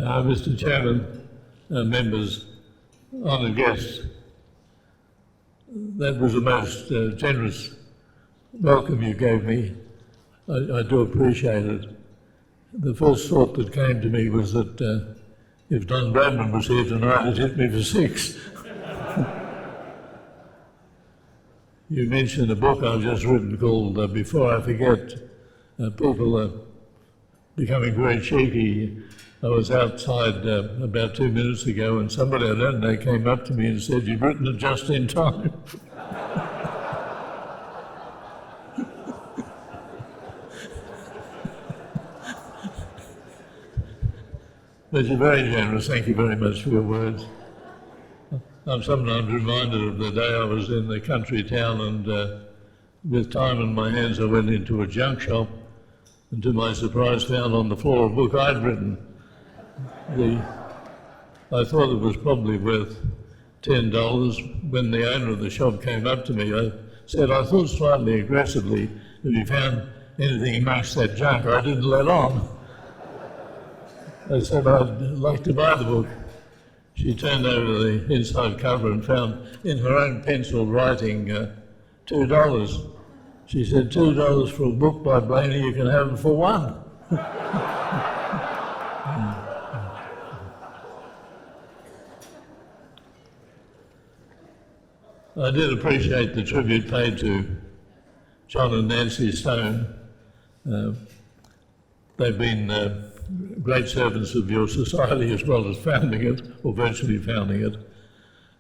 Mr. Chairman, members, honoured guests, that was the most generous welcome you gave me. I do appreciate it. The first thought that came to me was that if Don Bradman was here tonight, it'd hit me for 6. You mentioned a book I've just written called Before I Forget. People are becoming very cheeky. I was outside about 2 minutes ago and somebody I don't know came up to me and said, "You've written it just in time." But you're very generous. Thank you very much for your words. I'm sometimes reminded of the day I was in the country town and with time in my hands I went into a junk shop and to my surprise found on the floor a book I'd written. I thought it was probably worth $10. When the owner of the shop came up to me, I said, I thought slightly aggressively, if you found anything amongst that junk I didn't let on. I said, I'd like to buy the book. She turned over the inside cover and found in her own pencil writing $2. She said, $2 for a book by Blainey, you can have it for $1. I did appreciate the tribute paid to John and Nancy Stone. They've been great servants of your society as well as founding it, or virtually founding it.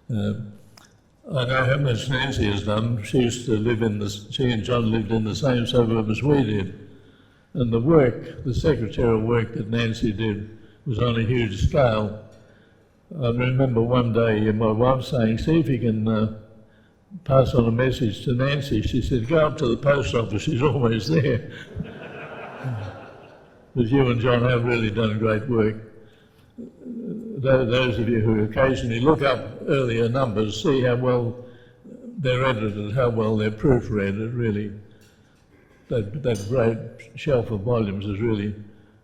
I know how much Nancy has done. She and John lived in the same suburb as we did. And the work, the secretarial work that Nancy did was on a huge scale. I remember one day my wife saying, see if you can pass on a message to Nancy. She said, go up to the post office, she's always there. But you and John have really done great work. Those of you who occasionally look up earlier numbers see how well they're edited, how well they're proofread. It really, that great shelf of volumes is really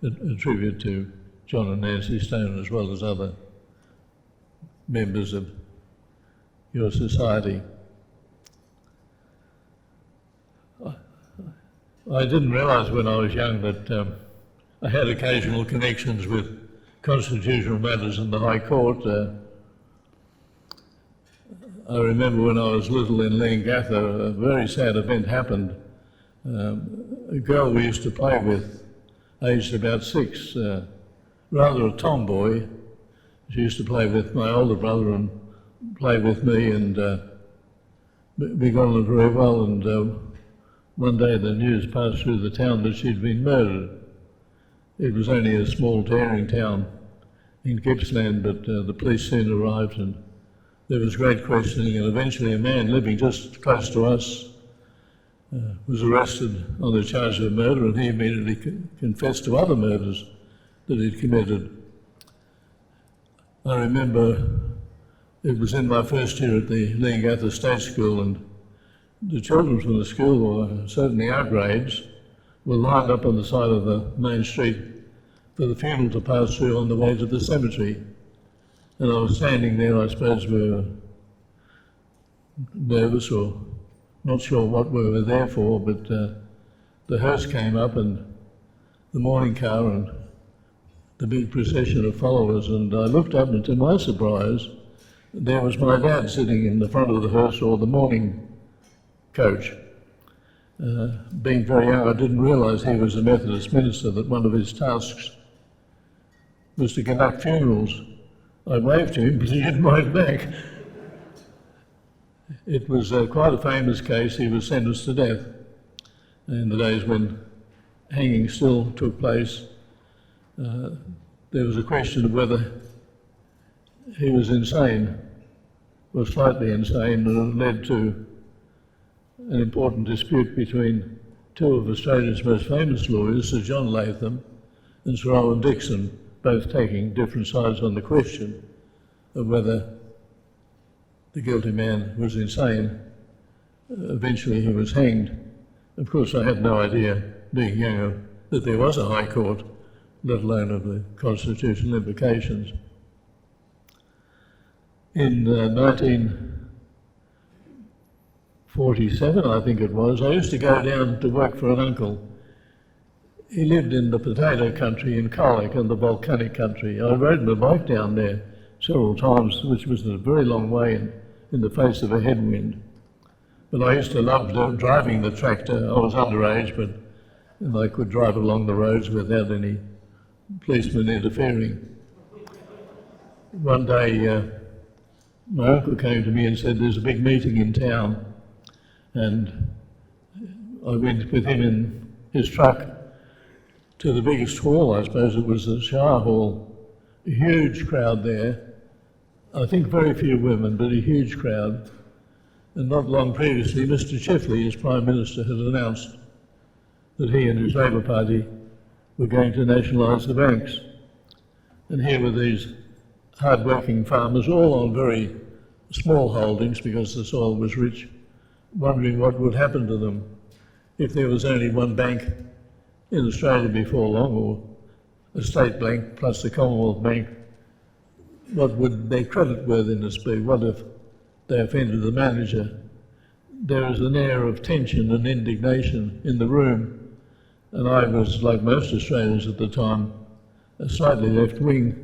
a tribute to John and Nancy Stone as well as other members of your society. I didn't realise when I was young that I had occasional connections with constitutional matters in the High Court. I remember when I was little in Leongatha, a very sad event happened. A girl we used to play with, aged about 6, rather a tomboy. She used to play with my older brother and play with me, and we got on very well. And one day the news passed through the town that she'd been murdered. It was only a small dairying town in Gippsland, but the police soon arrived and there was great questioning, and eventually a man living just close to us was arrested on the charge of murder, and he immediately confessed to other murders that he'd committed. I remember it was in my first year at the Leongatha State School, and the children from the school, were certainly our grades, were lined up on the side of the main street for the funeral to pass through on the way to the cemetery. And I was standing there, I suppose we were nervous or not sure what we were there for, but the hearse came up and the mourning car and the big procession of followers, and I looked up and to my surprise, there was my dad sitting in the front of the hearse or the mourning coach. Being very young, I didn't realise he was a Methodist minister, that one of his tasks was to conduct funerals. I waved to him, but he didn't wave back. It was quite a famous case. He was sentenced to death in the days when hanging still took place. There was a question of whether he was insane, or slightly insane, and it led to an important dispute between two of Australia's most famous lawyers, Sir John Latham and Sir Owen Dixon, both taking different sides on the question of whether the guilty man was insane. Eventually he was hanged. Of course I had no idea, being younger, that there was a High Court let alone of the constitutional implications. In 1947, I think it was, I used to go down to work for an uncle. He lived in the potato country in Colac and the volcanic country. I rode my bike down there several times, which was a very long way in the face of a headwind. But I used to love driving the tractor. I was underage, and I could drive along the roads without any policemen interfering. One day, my uncle came to me and said, "There's a big meeting in town," and I went with him in his truck to the biggest hall. I suppose it was the Shire Hall. A huge crowd there. I think very few women, but a huge crowd. And not long previously, Mr. Geoffrey, as Prime Minister, had announced that he and his Labour Party were going to nationalise the banks. And here were these hard-working farmers, all on very small holdings because the soil was rich, wondering what would happen to them if there was only one bank in Australia before long, or a state bank plus the Commonwealth Bank. What would their creditworthiness be? What if they offended the manager? There was an air of tension and indignation in the room, and I was, like most Australians at the time, a slightly left-wing.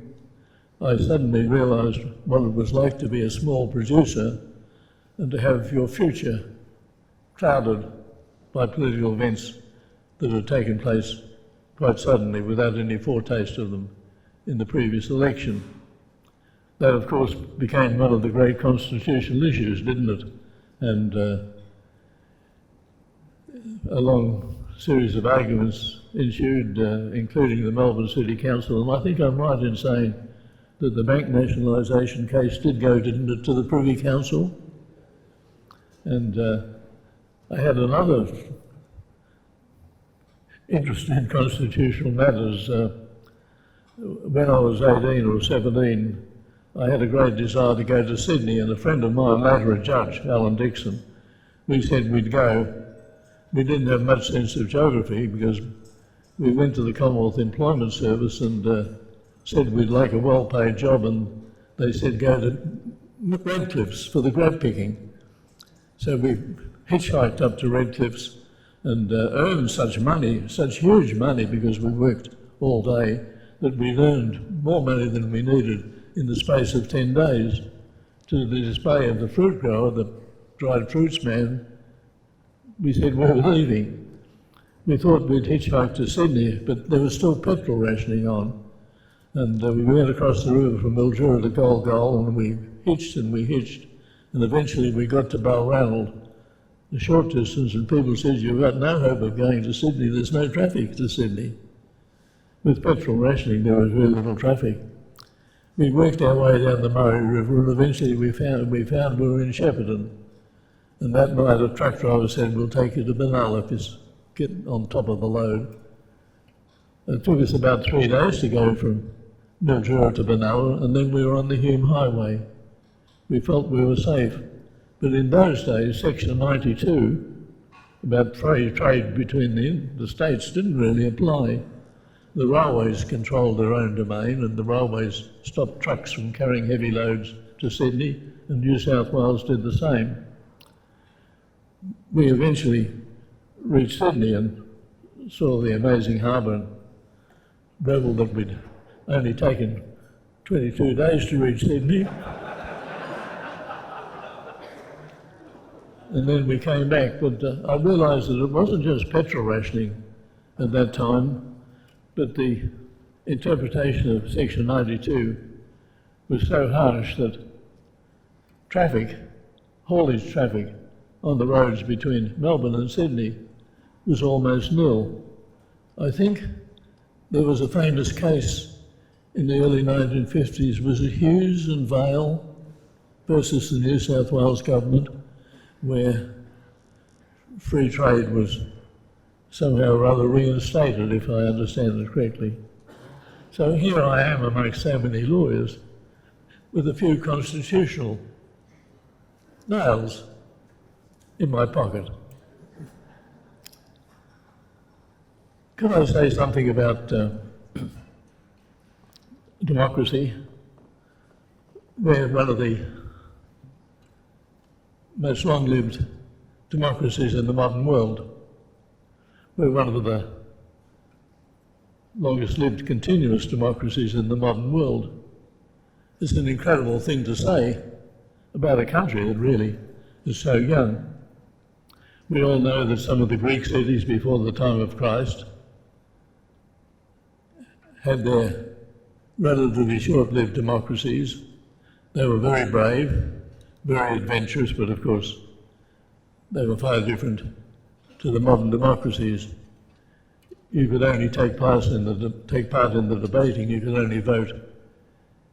I suddenly realised what it was like to be a small producer and to have your future clouded by political events that had taken place quite suddenly without any foretaste of them in the previous election. That, of course, became one of the great constitutional issues, didn't it? And a long series of arguments ensued, including the Melbourne City Council, and I think I'm right in saying that the bank nationalisation case did go, didn't it, to the Privy Council? And I had another interest in constitutional matters. When I was 18 or 17, I had a great desire to go to Sydney, and a friend of mine, later a judge, Alan Dixon, we said we'd go. We didn't have much sense of geography because we went to the Commonwealth Employment Service and said we'd like a well-paid job, and they said go to Redcliffs for the grab picking. So we hitchhiked up to Redcliffs and earned such money, such huge money, because we worked all day, that we earned more money than we needed in the space of 10 days. To the dismay of the fruit grower, the dried fruits man, we said we were leaving. We thought we'd hitchhike to Sydney, but there was still petrol rationing on. And we went across the river from Mildura to Golgol, and we hitched, and eventually we got to Balranald, a short distance, and people said, "You've got no hope of going to Sydney, there's no traffic to Sydney." With petrol rationing, there was very little traffic. We worked our way down the Murray River, and eventually we found we were in Shepparton. And that night a truck driver said, "We'll take you to Benalla if you get on top of the load." It took us about 3 days to go from Mildura to Benalla, and then we were on the Hume Highway. We felt we were safe. But in those days, Section 92, about free trade between the states, didn't really apply. The railways controlled their own domain, and the railways stopped trucks from carrying heavy loads to Sydney, and New South Wales did the same. We eventually reached Sydney and saw the amazing harbour and revelled that we'd only taken 22 days to reach Sydney. And then we came back, but I realised that it wasn't just petrol rationing at that time, but the interpretation of Section 92 was so harsh that traffic, haulage traffic, on the roads between Melbourne and Sydney was almost nil. I think there was a famous case in the early 1950s, was it Hughes and Vale versus the New South Wales government, where free trade was somehow rather reinstated, if I understand it correctly. So here I am amongst so many lawyers with a few constitutional nails in my pocket. Can I say something about democracy. We're one of the most long-lived democracies in the modern world. We're one of the longest-lived continuous democracies in the modern world. It's an incredible thing to say about a country that really is so young. We all know that some of the Greek cities before the time of Christ had their relatively short-lived democracies. They were very brave, very adventurous, but of course they were far different to the modern democracies. You could only take part in the debating, you could only vote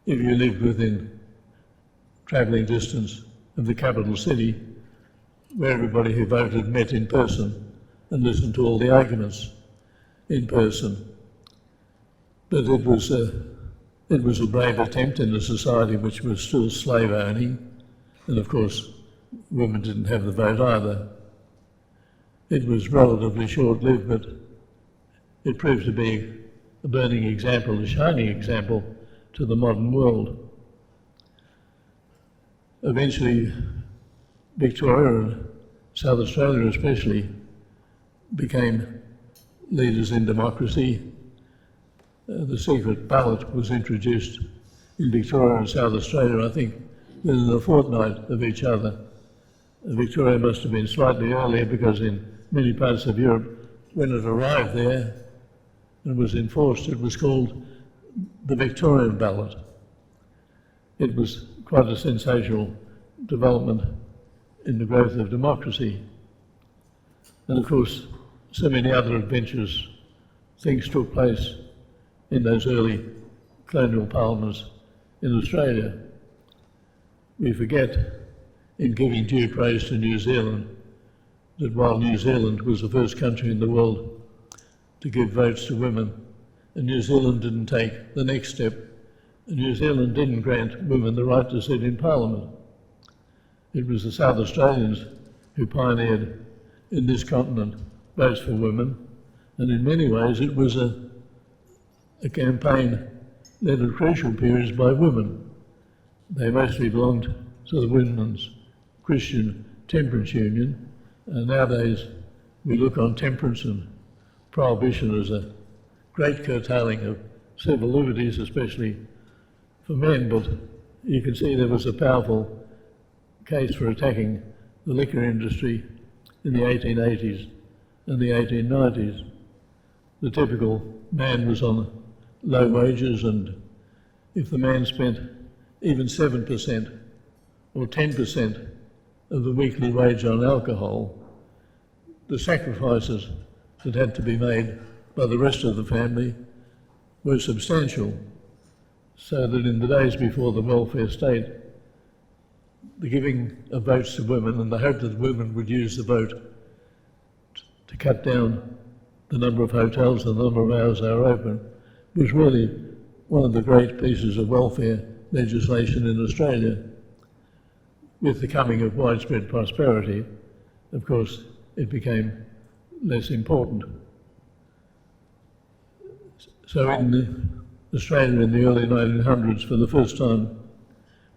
if you lived within travelling distance of the capital city, where everybody who voted met in person and listened to all the arguments in person. But it was a brave attempt in a society which was still slave owning, and of course women didn't have the vote either. It was relatively short-lived, but it proved to be a burning example, a shining example to the modern world. Eventually, Victoria and South Australia especially became leaders in democracy. The secret ballot was introduced in Victoria and South Australia, I think, within a fortnight of each other. Victoria must have been slightly earlier because in many parts of Europe, when it arrived there and was enforced, it was called the Victorian ballot. It was quite a sensational development in the growth of democracy. And of course, so many other adventurous things took place in those early colonial parliaments in Australia. We forget, in giving due praise to New Zealand, that while New Zealand was the first country in the world to give votes to women, and New Zealand didn't take the next step, and New Zealand didn't grant women the right to sit in Parliament. It was the South Australians who pioneered in this continent votes for women, and in many ways it was a campaign led at crucial periods by women. They mostly belonged to the Women's Christian Temperance Union, and nowadays we look on temperance and prohibition as a great curtailing of civil liberties, especially for men, but you can see there was a powerful case for attacking the liquor industry in the 1880s and the 1890s. The typical man was on low wages, and if the man spent even 7% or 10% of the weekly wage on alcohol, the sacrifices that had to be made by the rest of the family were substantial, so that in the days before the welfare state, the giving of votes to women and the hope that women would use the vote to cut down the number of hotels, the number of hours they were open, was really one of the great pieces of welfare legislation in Australia. With the coming of widespread prosperity, of course, it became less important. So in Australia in the early 1900s, for the first time,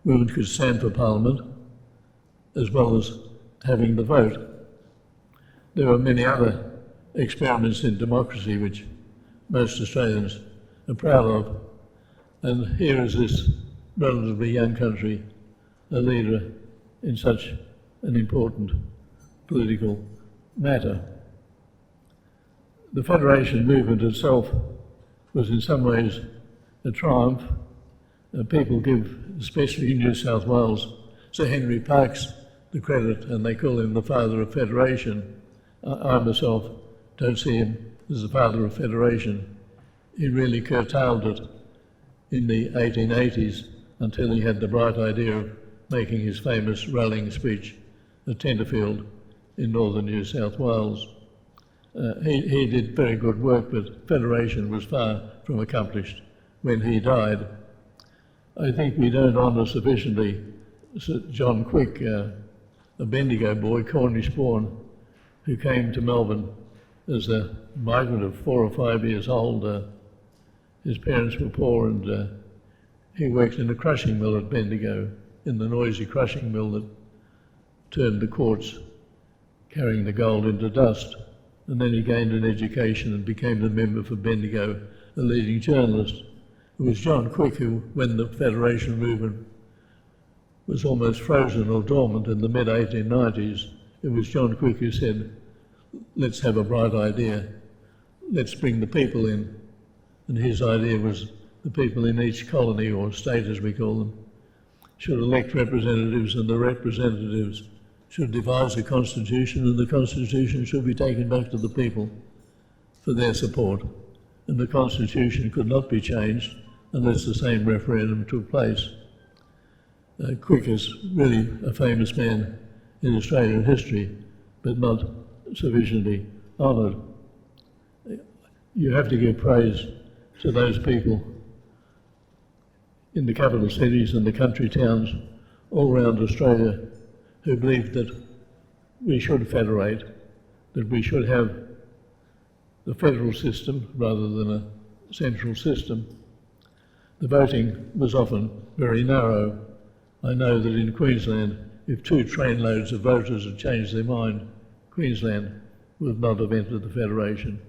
women could stand for Parliament as well as having the vote. There were many other experiments in democracy which most Australians are proud of, and here is this relatively young country, a leader in such an important political matter. The Federation movement itself was in some ways a triumph. People give, especially in New South Wales, Sir Henry Parkes the credit, and they call him the father of Federation. I myself don't see him as the father of Federation. He really curtailed it in the 1880s until he had the bright idea of making his famous rallying speech at Tenterfield in northern New South Wales. He did very good work, but Federation was far from accomplished when he died. I think we don't honour sufficiently Sir John Quick, a Bendigo boy, Cornish born, who came to Melbourne as a migrant of 4 or 5 years old. His parents were poor, and he worked in a crushing mill at Bendigo, in the noisy crushing mill that turned the quartz, carrying the gold into dust. And then he gained an education and became the member for Bendigo, a leading journalist. It was John Quick who, when the Federation movement was almost frozen or dormant in the mid-1890s, it was John Quick who said, let's have a bright idea, let's bring the people in. And his idea was the people in each colony, or state as we call them, should elect representatives, and the representatives should devise a constitution, and the constitution should be taken back to the people for their support. And the constitution could not be changed unless the same referendum took place. Quick is really a famous man in Australian history, but not sufficiently honoured. You have to give praise to those people in the capital cities and the country towns all around Australia who believed that we should federate, that we should have the federal system rather than a central system. The voting was often very narrow. I know that in Queensland, if 2 trainloads of voters had changed their mind, Queensland would not have entered the Federation.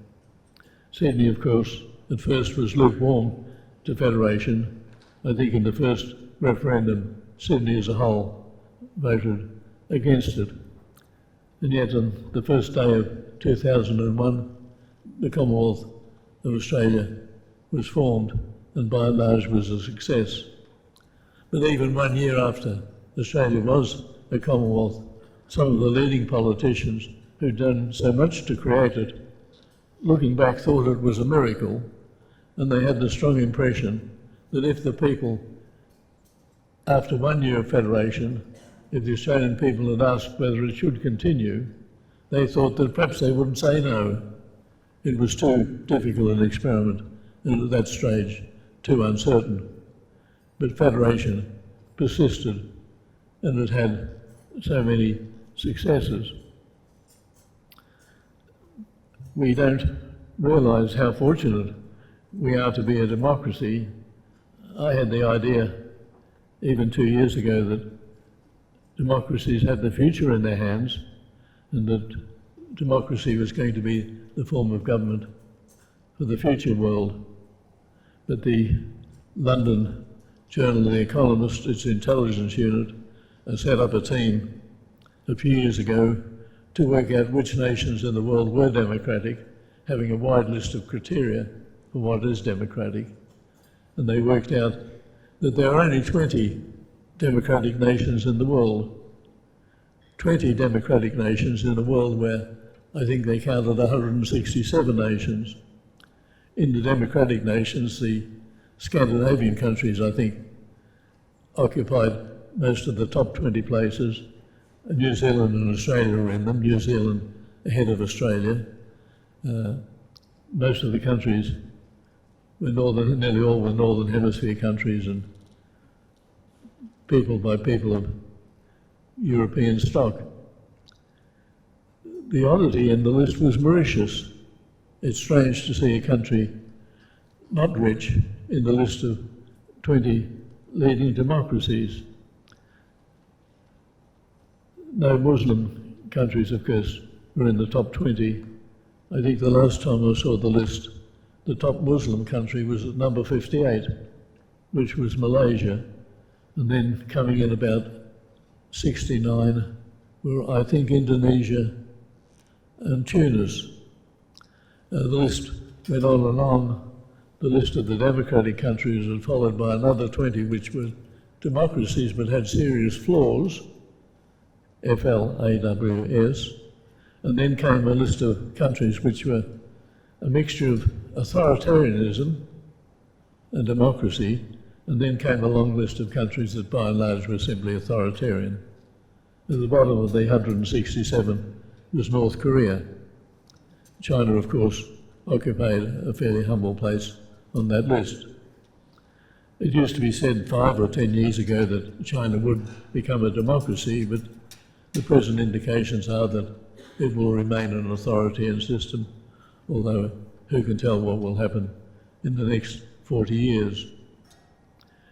Sydney, of course, at first was lukewarm to Federation. I think in the first referendum, Sydney as a whole voted against it. And yet on the first day of 2001, the Commonwealth of Australia was formed and by and large was a success. But even 1 year after Australia was a Commonwealth, some of the leading politicians who'd done so much to create it, looking back, thought it was a miracle, and they had the strong impression that if the people, after 1 year of federation, if the Australian people had asked whether it should continue, they thought that perhaps they wouldn't say no. It was too difficult an experiment, and at that stage, too uncertain. But federation persisted, and it had so many successes. We don't realise how fortunate we are to be a democracy. I had the idea, even 2 years ago, that democracies had the future in their hands, and that democracy was going to be the form of government for the future world. But the London journal The Economist, its intelligence unit, set up a team a few years ago to work out which nations in the world were democratic, having a wide list of criteria for what is democratic. And they worked out that there are only 20 democratic nations in the world. 20 democratic nations in a world where I think they counted 167 nations. In the democratic nations, the Scandinavian countries, I think, occupied most of the top 20 places. New Zealand and Australia are in them, New Zealand ahead of Australia. Most of the countries were nearly all were Northern Hemisphere countries and people by people of European stock. The oddity in the list was Mauritius. It's strange to see a country not rich in the list of 20 leading democracies. No Muslim countries, of course, were in the top 20. I think the last time I saw the list, the top Muslim country was at number 58, which was Malaysia. And then coming in about 69 were, I think, Indonesia and Tunis. The list went on and on. The list of the democratic countries was followed by another 20 which were democracies but had serious flaws, FLAWS, and then came a list of countries which were a mixture of authoritarianism and democracy, and then came a long list of countries that by and large were simply authoritarian. At the bottom of the 167 was North Korea. China, of course, occupied a fairly humble place on that list. It used to be said 5 or 10 years ago that China would become a democracy, but the present indications are that it will remain an authoritarian system, although who can tell what will happen in the next 40 years.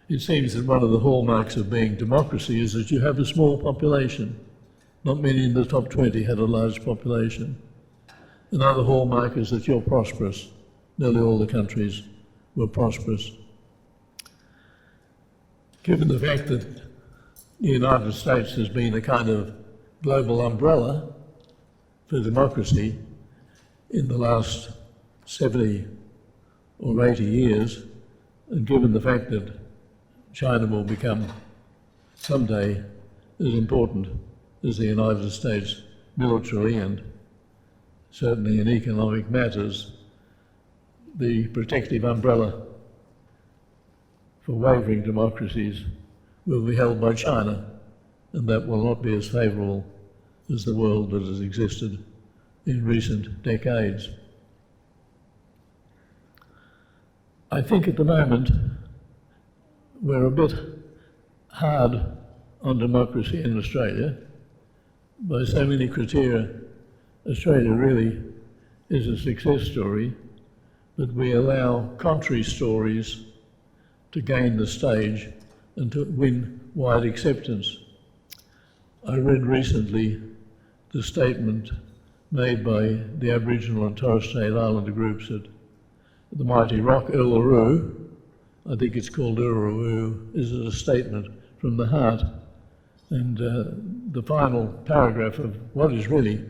It seems that one of the hallmarks of being democracy is that you have a small population. Not many in the top 20 had a large population. Another hallmark is that you're prosperous. Nearly all the countries were prosperous. Given the fact that the United States has been a kind of global umbrella for democracy in the last 70 or 80 years, and given the fact that China will become someday as important as the United States militarily and certainly in economic matters, the protective umbrella for wavering democracies will be held by China, and that will not be as favourable as the world that has existed in recent decades. I think at the moment we're a bit hard on democracy in Australia. By so many criteria, Australia really is a success story, but we allow contrary stories to gain the stage and to win wide acceptance. I read recently the statement made by the Aboriginal and Torres Strait Islander groups at the mighty rock Uluru. I think it's called Uluru, is a statement from the heart. And the final paragraph of what is really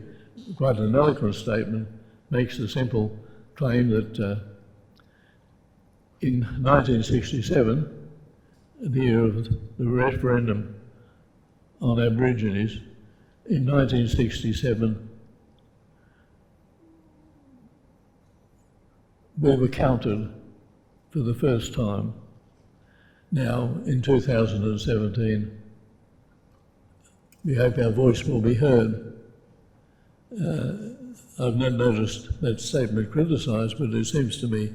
quite an eloquent statement makes the simple claim that in 1967, the year of the referendum on Aborigines, in 1967, we were counted for the first time. Now, in 2017, we hope our voice will be heard. I've not noticed that statement criticised, but it seems to me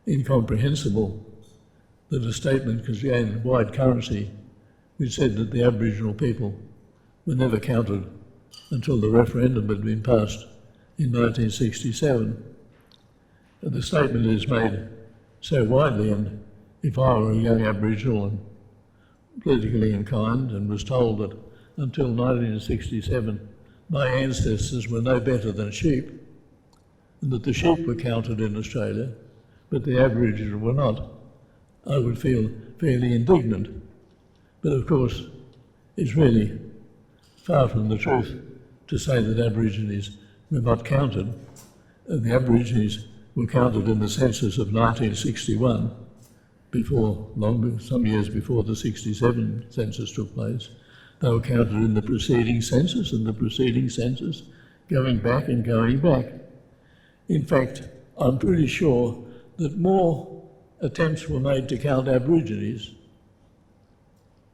incomprehensible that a statement could gain wide currency which said that the Aboriginal people were never counted until the referendum had been passed in 1967. And the statement is made so widely, and if I were a young Aboriginal and politically inclined and was told that until 1967 my ancestors were no better than sheep, and that the sheep were counted in Australia, but the Aboriginal were not, I would feel fairly indignant. But of course, it's really far from the truth to say that Aborigines were not counted. The Aborigines were counted in the census of 1961, some years before the 67 census took place. They were counted in the preceding census and the preceding census, going back and going back. In fact, I'm pretty sure that more attempts were made to count Aborigines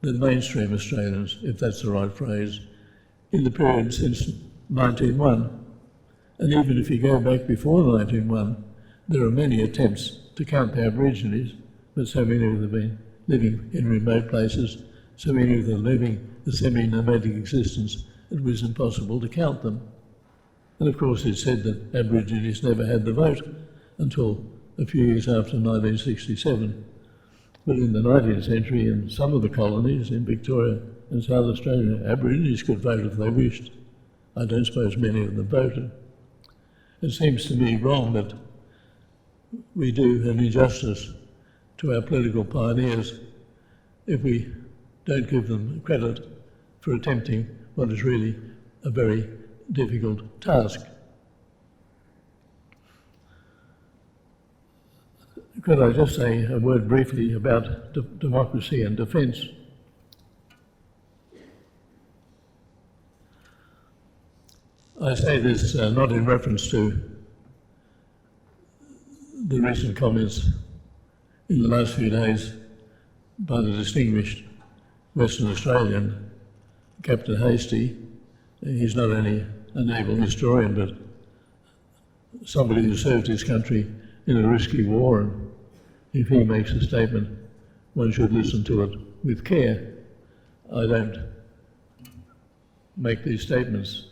than mainstream Australians, if that's the right phrase, in the period since 1901. And even if you go back before 1901, there are many attempts to count the Aborigines, but so many of them have been living in remote places, so many of them living a semi-nomadic existence, it was impossible to count them. And of course it's said that Aborigines never had the vote until a few years after 1967. But in the 19th century, in some of the colonies in Victoria and South Australia, Aborigines could vote if they wished. I don't suppose many of them voted. It seems to me wrong that we do an injustice to our political pioneers if we don't give them credit for attempting what is really a very difficult task. Could I just say a word briefly about democracy and defence? I say this not in reference to the recent comments in the last few days by the distinguished Western Australian, Captain Hastie. He's not only a naval historian, but somebody who served his country in a risky war, and if he makes a statement, one should listen to it with care. I don't make these statements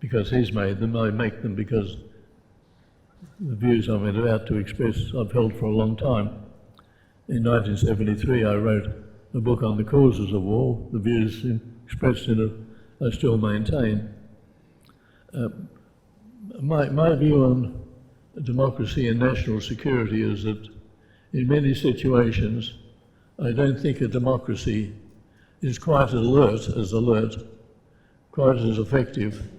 because he's made them, I make them because the views I'm about to express I've held for a long time. In 1973 I wrote a book on the causes of war. The views expressed in it I still maintain. My view on democracy and national security is that in many situations I don't think a democracy is quite alert, quite as effective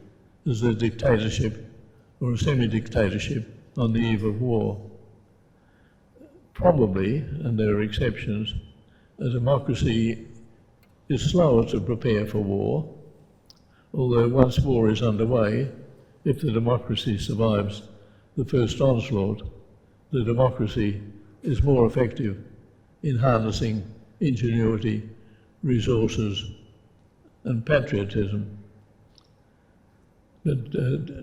as a dictatorship or a semi-dictatorship on the eve of war. Probably, and there are exceptions, a democracy is slower to prepare for war, although once war is underway, if the democracy survives the first onslaught, the democracy is more effective in harnessing ingenuity, resources and patriotism. But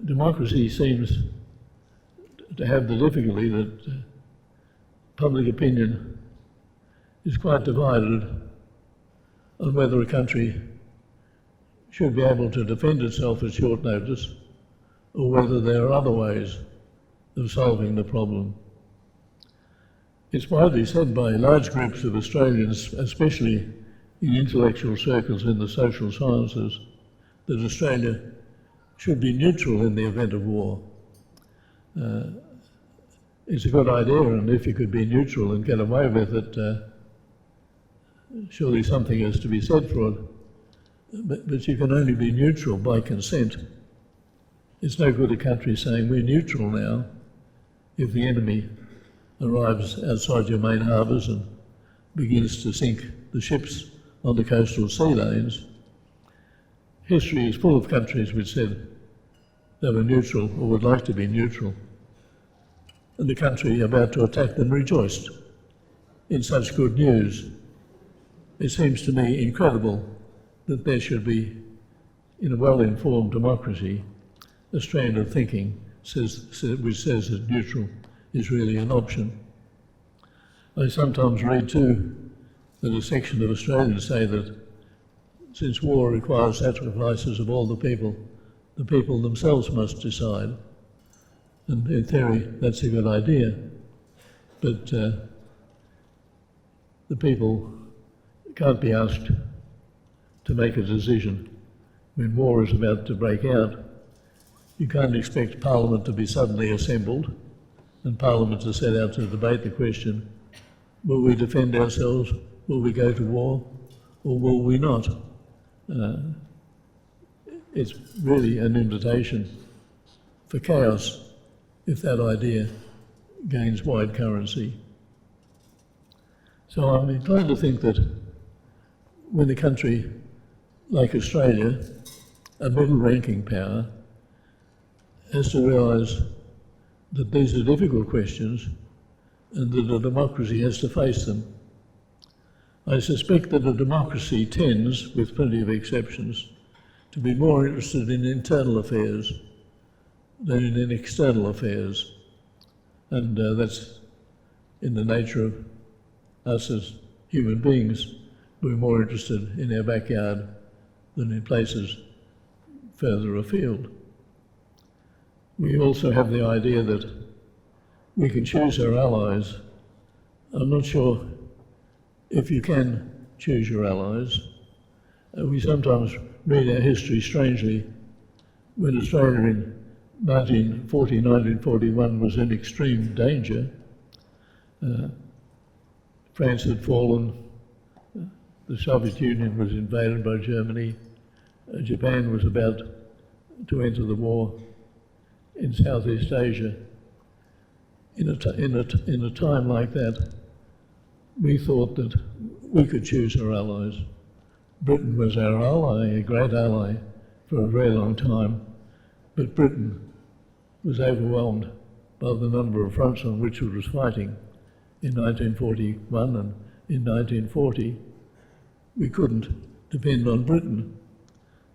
democracy seems to have the difficulty that public opinion is quite divided on whether a country should be able to defend itself at short notice or whether there are other ways of solving the problem. It's widely said by large groups of Australians, especially in intellectual circles in the social sciences, that Australia should be neutral in the event of war. It's a good idea, and if you could be neutral and get away with it, surely something has to be said for it. But you can only be neutral by consent. It's no good a country saying we're neutral now if the enemy arrives outside your main harbours and begins to sink the ships on the coastal sea lanes. History is full of countries which said they were neutral or would like to be neutral, and the country about to attack them rejoiced in such good news. It seems to me incredible that there should be, in a well-informed democracy, a strand of thinking which says that neutral is really an option. I sometimes read too that a section of Australians say that since war requires sacrifices of all the people themselves must decide. And in theory, that's a good idea. But the people can't be asked to make a decision when war is about to break out. You can't expect Parliament to be suddenly assembled and Parliament to set out to debate the question, will we defend ourselves, will we go to war, or will we not? It's really an invitation for chaos if that idea gains wide currency. So I'm inclined to think that when a country like Australia, a middle-ranking power, has to realise that these are difficult questions and that a democracy has to face them. I suspect that a democracy tends, with plenty of exceptions, to be more interested in internal affairs than in external affairs. And that's in the nature of us as human beings. We're more interested in our backyard than in places further afield. We also have the idea that we can choose our allies. I'm not sure if you can choose your allies. We sometimes read our history strangely. When Australia in 1940, 1941 was in extreme danger, France had fallen, the Soviet Union was invaded by Germany, Japan was about to enter the war in Southeast Asia. In a time like that, we thought that we could choose our allies. Britain was our ally, a great ally, for a very long time, but Britain was overwhelmed by the number of fronts on which it was fighting in 1941 and in 1940. We couldn't depend on Britain.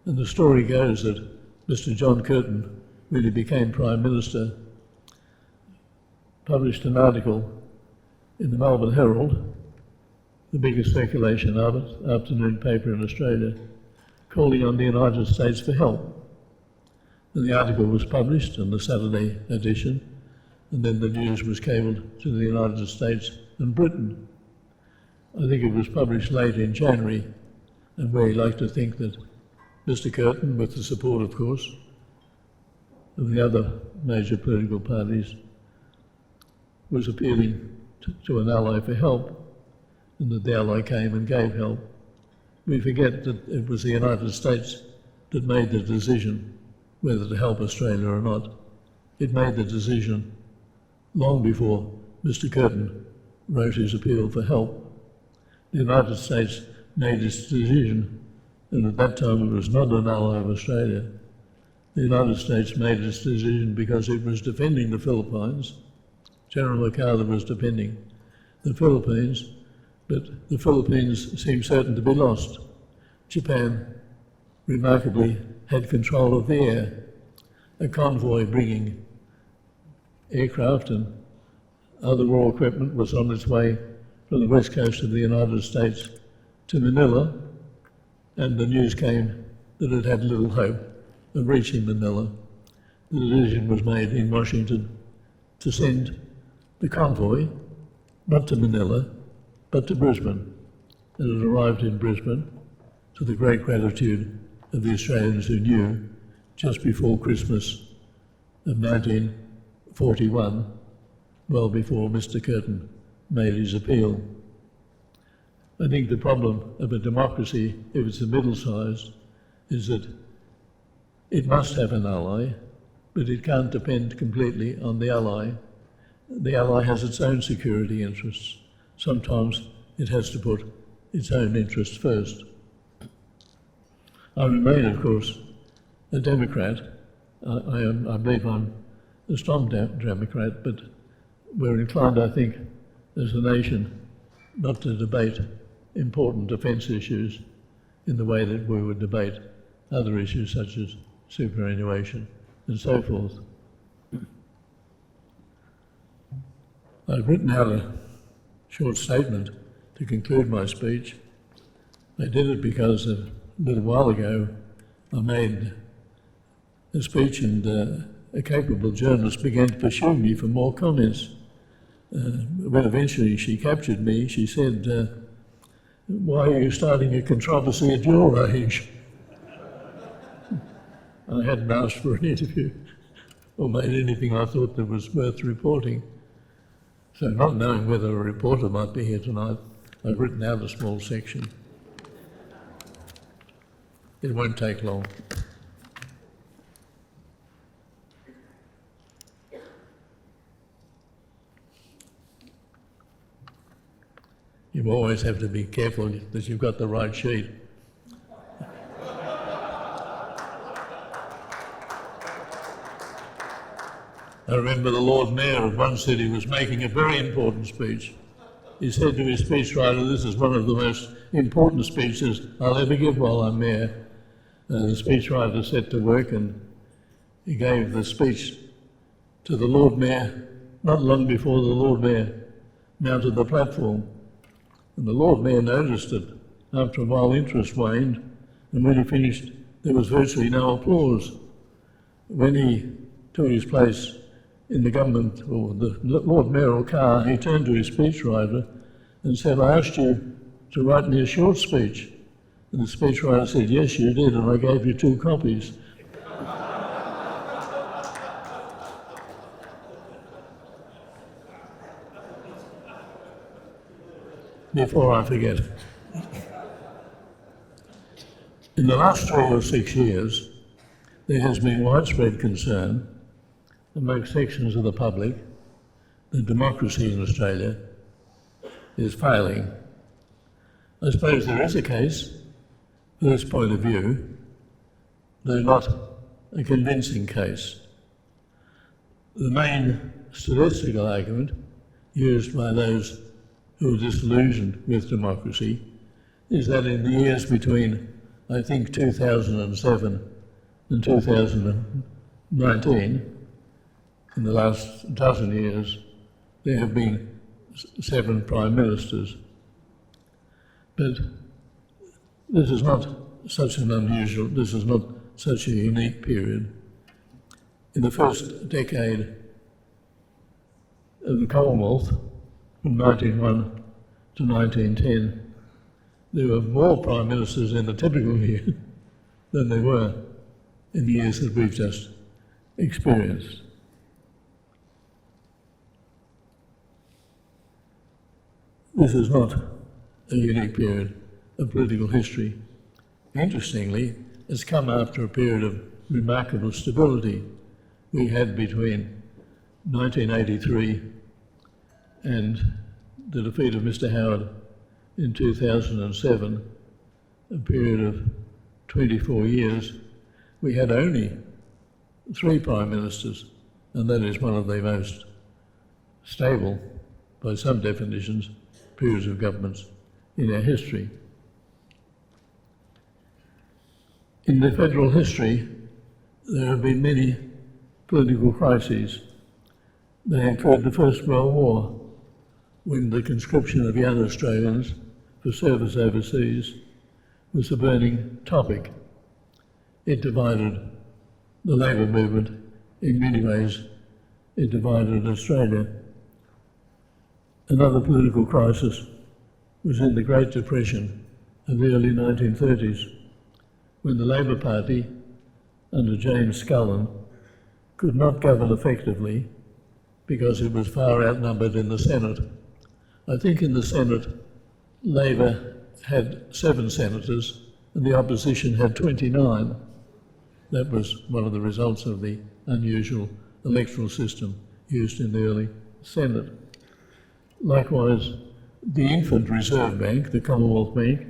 And the story goes that Mr. John Curtin, when he became Prime Minister, published an article in the Melbourne Herald, the biggest circulation afternoon paper in Australia, calling on the United States for help. And the article was published in the Saturday edition, and then the news was cabled to the United States and Britain. I think it was published late in January, and we like to think that Mr. Curtin, with the support, of course, of the other major political parties, was appealing to an ally for help, and that the ally came and gave help. We forget that it was the United States that made the decision whether to help Australia or not. It made the decision long before Mr. Curtin wrote his appeal for help. The United States made its decision, and at that time it was not an ally of Australia. The United States made its decision because it was defending the Philippines. General MacArthur was defending the Philippines, but the Philippines seemed certain to be lost. Japan remarkably had control of the air. A convoy bringing aircraft and other war equipment was on its way from the west coast of the United States to Manila, and the news came that it had little hope of reaching Manila. The decision was made in Washington to send the convoy not to Manila, but to Brisbane. And it arrived in Brisbane to the great gratitude of the Australians who knew just before Christmas of 1941, well before Mr. Curtin made his appeal. I think the problem of a democracy, if it's a middle-sized, is that it must have an ally, but it can't depend completely on the ally. The ally has its own security interests. Sometimes it has to put its own interests first. I remain, of course, a Democrat. I believe I'm a strong Democrat, but we're inclined, I think, as a nation, not to debate important defence issues in the way that we would debate other issues such as superannuation and so forth. I've written out a short statement to conclude my speech. I did it because a little while ago I made a speech and a capable journalist began to pursue me for more comments. When eventually she captured me, she said, "Why are you starting a controversy at your age?" I hadn't asked for an interview or made anything I thought that was worth reporting. So not knowing whether a reporter might be here tonight, I've written out a small section. It won't take long. You always have to be careful that you've got the right sheet. I remember the Lord Mayor of one city was making a very important speech. He said to his speechwriter, "This is one of the most important speeches I'll ever give while I'm mayor." The speechwriter set to work and he gave the speech to the Lord Mayor not long before the Lord Mayor mounted the platform. And the Lord Mayor noticed that after a while interest waned, and when he finished there was virtually no applause. When he took his place in the government or the Lord Mayoral car, he turned to his speechwriter and said, "I asked you to write me a short speech." And the speechwriter said, "Yes, you did, and I gave you 2 copies. Before I forget, in the last 3 or 6 years, there has been widespread concern among sections of the public that democracy in Australia is failing. I suppose there is a case, from this point of view, though not a convincing case. The main statistical argument used by those who are disillusioned with democracy is that in the years between, I think, 2007 and 2019, in the last dozen years, there have been 7 prime ministers. But this is not such an unusual, this is not such a unique period. In the first decade of the Commonwealth, from 1901 to 1910, there were more prime ministers in a typical year than there were in the years that we've just experienced. This is not a unique period of political history. Interestingly, it's come after a period of remarkable stability we had between 1983 and the defeat of Mr. Howard in 2007, a period of 24 years. We had only 3 prime ministers, and that is one of the most stable, by some definitions, periods of governments in our history. In the federal history, there have been many political crises. They occurred the First World War, when the conscription of young Australians for service overseas was a burning topic. It divided the labour movement. In many ways, it divided Australia. Another political crisis was in the Great Depression of the early 1930s, when the Labor Party, under James Scullin, could not govern effectively because it was far outnumbered in the Senate. I think in the Senate, Labor had 7 senators and the opposition had 29. That was one of the results of the unusual electoral system used in the early Senate. Likewise, the infant Reserve Bank, the Commonwealth Bank,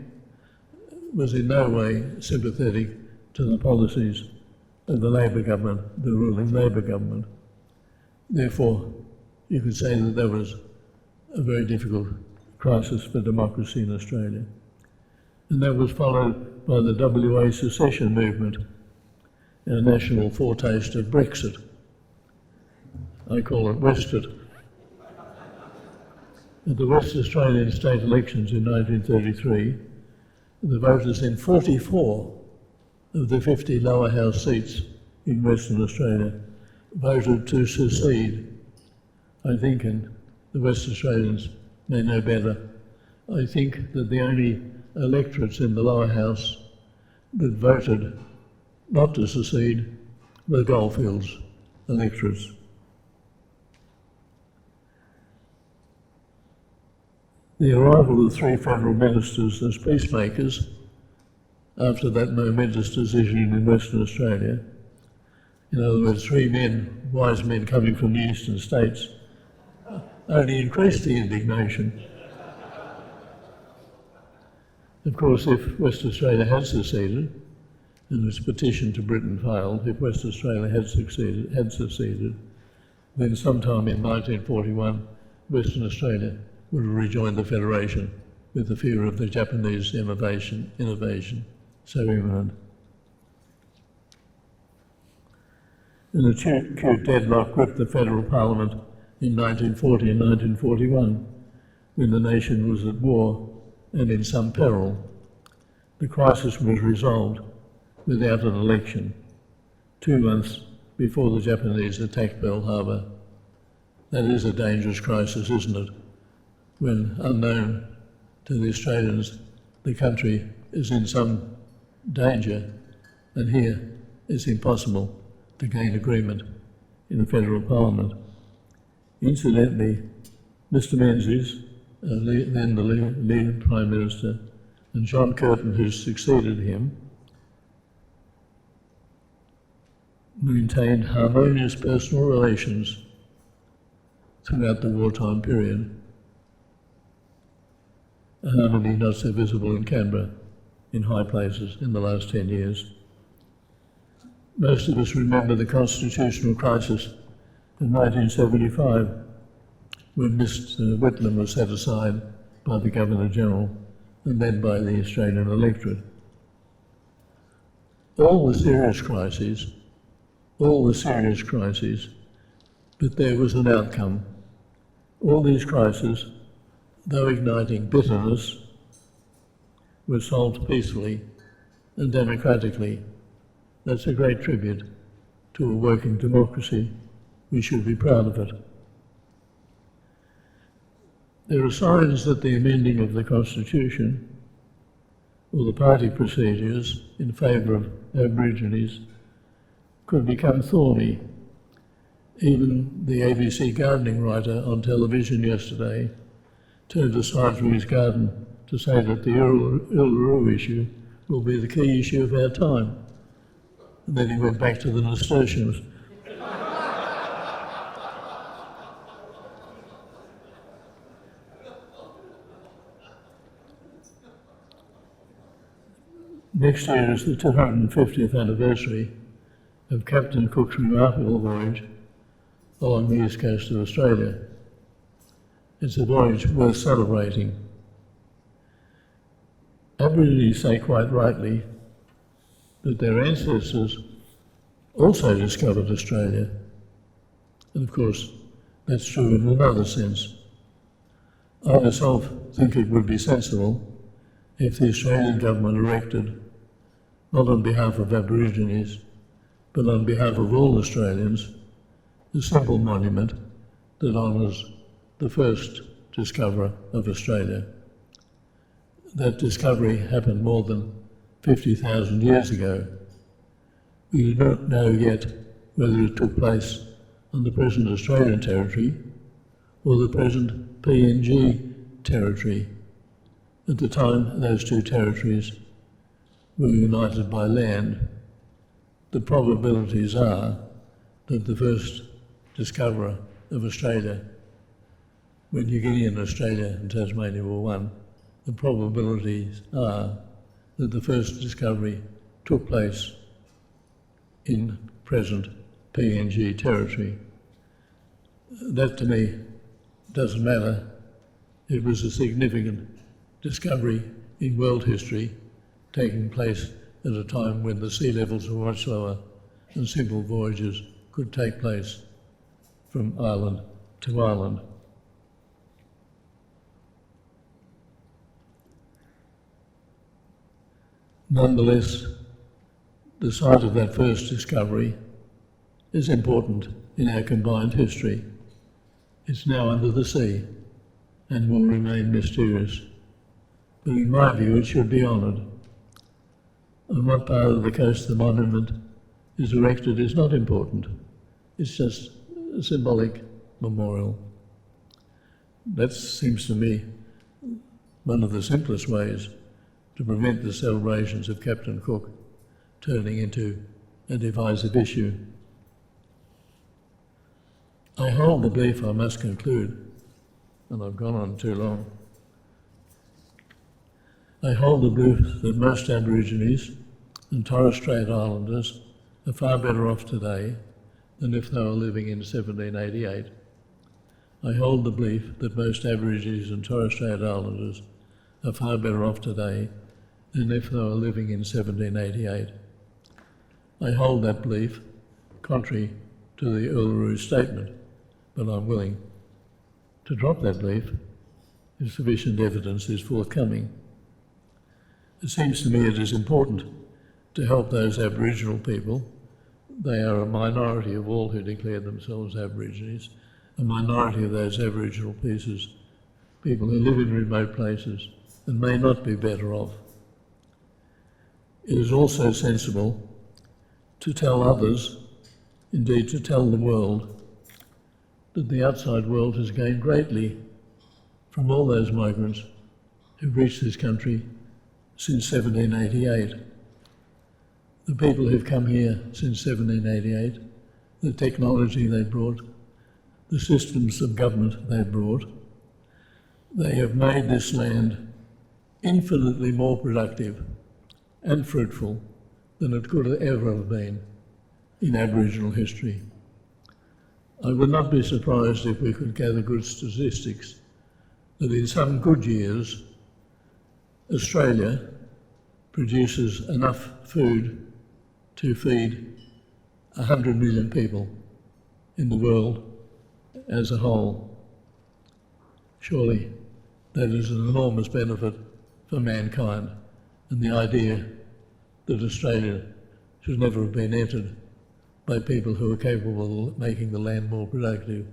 was in no way sympathetic to the policies of the Labor government, the ruling Labor government. Therefore, you could say that there was a very difficult crisis for democracy in Australia. And that was followed by the WA secession movement, a national foretaste of Brexit. I call it Westit. At the West Australian state elections in 1933, the voters in 44 of the 50 lower house seats in Western Australia voted to secede. I think, and the West Australians may know better, I think that the only electorates in the lower house that voted not to secede were Goldfields electorates. The arrival of the 3 federal ministers as peacemakers after that momentous decision in Western Australia, in other words, 3 men, wise men coming from the eastern states, only increased the indignation. Of course, if West Australia had seceded, and its petition to Britain failed, if West Australia had seceded, then sometime in 1941, Western Australia would have rejoined the Federation with the fear of the Japanese innovation so imminent. An acute deadlock gripped the federal parliament in 1940 and 1941, when the nation was at war and in some peril. The crisis was resolved without an election, 2 months before the Japanese attacked Pearl Harbor. That is a dangerous crisis, isn't it? When, unknown to the Australians, the country is in some danger, and here it's impossible to gain agreement in the federal parliament. Incidentally, Mr Menzies, then the lead Prime Minister, and John Curtin, who succeeded him, maintained harmonious personal relations throughout the wartime period, a harmony not so visible in Canberra in high places in the last 10 years. Most of us remember the constitutional crisis of 1975, when Mr Whitlam was set aside by the Governor-General and then by the Australian electorate. All the serious crises, but there was an outcome. All these crises, though igniting bitterness, were solved peacefully and democratically. That's a great tribute to a working democracy. We should be proud of it. There are signs that the amending of the Constitution or the party procedures in favour of Aborigines could become thorny. Even the ABC gardening writer on television yesterday turned aside from his garden to say that the Uluru issue will be the key issue of our time. And then he went back to the nasturtiums. Next year is the 250th anniversary of Captain Cook's remarkable voyage along the east coast of Australia. It's a voyage worth celebrating. Aborigines say quite rightly that their ancestors also discovered Australia. And of course, that's true in another sense. I myself think it would be sensible if the Australian government erected, not on behalf of Aborigines, but on behalf of all Australians, a simple monument that honours the first discoverer of Australia. That discovery happened more than 50,000 years ago. We do not know yet whether it took place on the present Australian territory or the present PNG territory. At the time those two territories were united by land, the probabilities are that the first discoverer of Australia, when New Guinea and Australia and Tasmania were one, the probabilities are that the first discovery took place in present PNG territory. That to me doesn't matter. It was a significant discovery in world history taking place at a time when the sea levels were much lower and simple voyages could take place from island to island. Nonetheless, the site of that first discovery is important in our combined history. It's now under the sea and will remain mysterious. But in my view, it should be honoured. On what part of the coast the monument is erected is not important. It's just a symbolic memorial. That seems to me one of the simplest ways to prevent the celebrations of Captain Cook turning into a divisive issue. I hold the belief, I must conclude, and I've gone on too long, I hold the belief that most Aborigines and Torres Strait Islanders are far better off today than if they were living in 1788. I hold the belief that most Aborigines and Torres Strait Islanders are far better off today than if they were living in 1788. I hold that belief contrary to the Uluru statement, but I'm willing to drop that belief if sufficient evidence is forthcoming. It seems to me it is important to help those Aboriginal people. They are a minority of all who declare themselves Aborigines, a minority of those Aboriginal people who live in remote places and may not be better off. It is also sensible to tell others, indeed to tell the world, that the outside world has gained greatly from all those migrants who've reached this country since 1788. The people who've come here since 1788, the technology they brought, the systems of government they brought, they have made this land infinitely more productive and fruitful than it could ever have been in Aboriginal history. I would not be surprised if we could gather good statistics that in some good years, Australia produces enough food to feed 100 million people in the world as a whole. Surely that is an enormous benefit for mankind, and the idea that Australia should never have been entered by people who are capable of making the land more productive,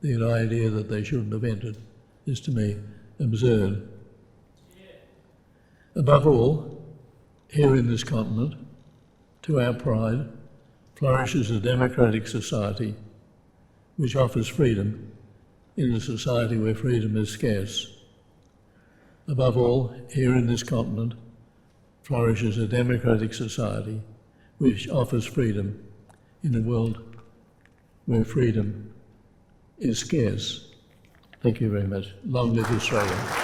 the idea that they shouldn't have entered, is to me absurd. Above all, here in this continent, to our pride, flourishes a democratic society which offers freedom in a society where freedom is scarce. Above all, here in this continent, flourishes a democratic society which offers freedom in a world where freedom is scarce. Thank you very much. Long live Australia.